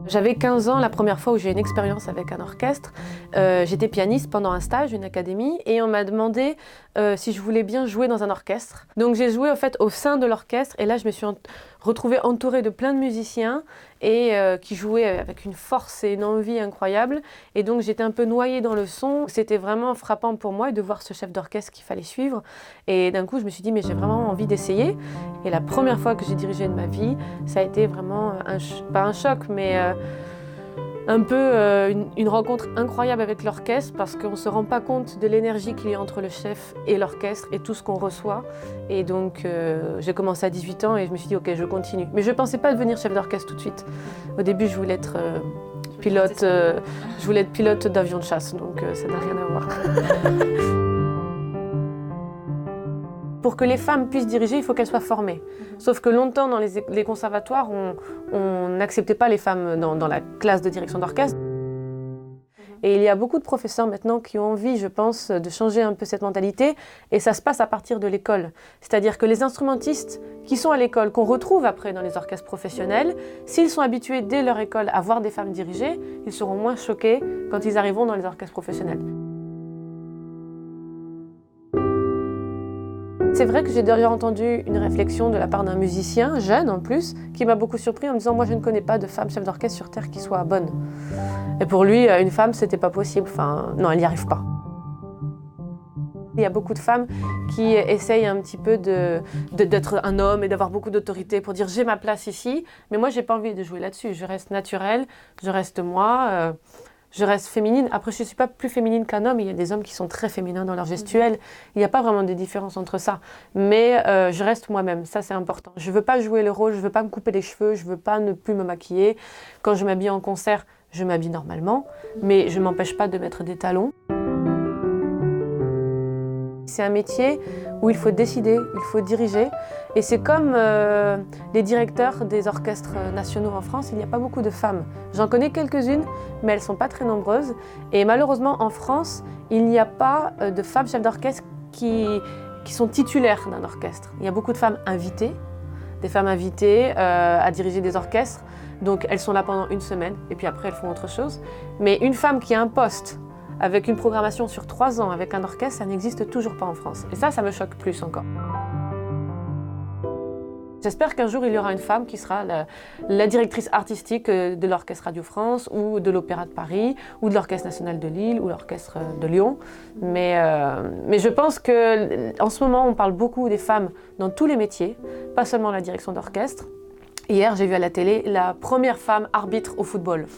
J'avais 15 ans la première fois où j'ai eu une expérience avec un orchestre. J'étais pianiste pendant un stage, une académie, et on m'a demandé si je voulais bien jouer dans un orchestre. Donc j'ai joué en fait au sein de l'orchestre, et là je me suis retrouvée entourée de plein de musiciens et qui jouaient avec une force et une envie incroyables. Et donc j'étais un peu noyée dans le son. C'était vraiment frappant pour moi de voir ce chef d'orchestre qu'il fallait suivre. Et d'un coup je me suis dit mais j'ai vraiment envie d'essayer. Et la première fois que j'ai dirigé de ma vie, ça a été vraiment pas un choc, mais un peu une rencontre incroyable avec l'orchestre parce qu'on ne se rend pas compte de l'énergie qu'il y a entre le chef et l'orchestre et tout ce qu'on reçoit. Et donc j'ai commencé à 18 ans et je me suis dit ok, je continue. Mais je ne pensais pas devenir chef d'orchestre tout de suite. Au début je voulais être pilote d'avion de chasse, donc ça n'a rien à voir. Pour que les femmes puissent diriger, il faut qu'elles soient formées. Sauf que longtemps, dans les conservatoires, on n'acceptait pas les femmes dans la classe de direction d'orchestre. Et il y a beaucoup de professeurs maintenant qui ont envie, je pense, de changer un peu cette mentalité. Et ça se passe à partir de l'école. C'est-à-dire que les instrumentistes qui sont à l'école, qu'on retrouve après dans les orchestres professionnels, s'ils sont habitués dès leur école à voir des femmes diriger, ils seront moins choqués quand ils arriveront dans les orchestres professionnels. C'est vrai que j'ai déjà entendu une réflexion de la part d'un musicien, jeune en plus, qui m'a beaucoup surpris en me disant « Moi, je ne connais pas de femme chef d'orchestre sur Terre qui soit bonne. » Et pour lui, une femme, c'était pas possible. Enfin, non, elle n'y arrive pas. Il y a beaucoup de femmes qui essayent un petit peu d'être un homme et d'avoir beaucoup d'autorité pour dire « J'ai ma place ici ». Mais moi, j'ai pas envie de jouer là-dessus. Je reste naturelle, je reste moi. Je reste féminine. Après, je ne suis pas plus féminine qu'un homme. Il y a des hommes qui sont très féminins dans leur gestuelle. Il n'y a pas vraiment de différence entre ça. Mais je reste moi-même. Ça, c'est important. Je ne veux pas jouer le rôle. Je ne veux pas me couper les cheveux. Je ne veux pas ne plus me maquiller. Quand je m'habille en concert, je m'habille normalement. Mais je ne m'empêche pas de mettre des talons. C'est un métier où il faut décider, il faut diriger. Et c'est comme les directeurs des orchestres nationaux en France, il n'y a pas beaucoup de femmes. J'en connais quelques-unes, mais elles ne sont pas très nombreuses. Et malheureusement, en France, il n'y a pas de femmes chefs d'orchestre qui sont titulaires d'un orchestre. Il y a beaucoup de femmes invitées, des femmes invitées à diriger des orchestres. Donc elles sont là pendant une semaine, et puis après elles font autre chose. Mais une femme qui a un poste, avec une programmation sur 3 ans avec un orchestre, ça n'existe toujours pas en France. Et ça me choque plus encore. J'espère qu'un jour, il y aura une femme qui sera la directrice artistique de l'Orchestre Radio France ou de l'Opéra de Paris ou de l'Orchestre National de Lille ou l'Orchestre de Lyon. Mais je pense qu'en ce moment, on parle beaucoup des femmes dans tous les métiers, pas seulement la direction d'orchestre. Hier, j'ai vu à la télé la première femme arbitre au football,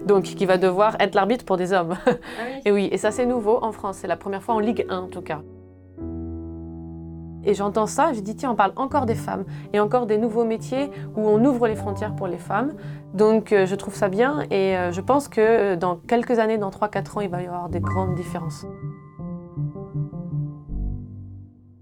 donc qui va devoir être l'arbitre pour des hommes. Ah oui. Et oui, et ça c'est nouveau en France, c'est la première fois en Ligue 1 en tout cas. Et j'entends ça, je dis tiens, on parle encore des femmes et encore des nouveaux métiers où on ouvre les frontières pour les femmes. Donc je trouve ça bien et je pense que dans quelques années, dans 3-4 ans, il va y avoir des grandes différences.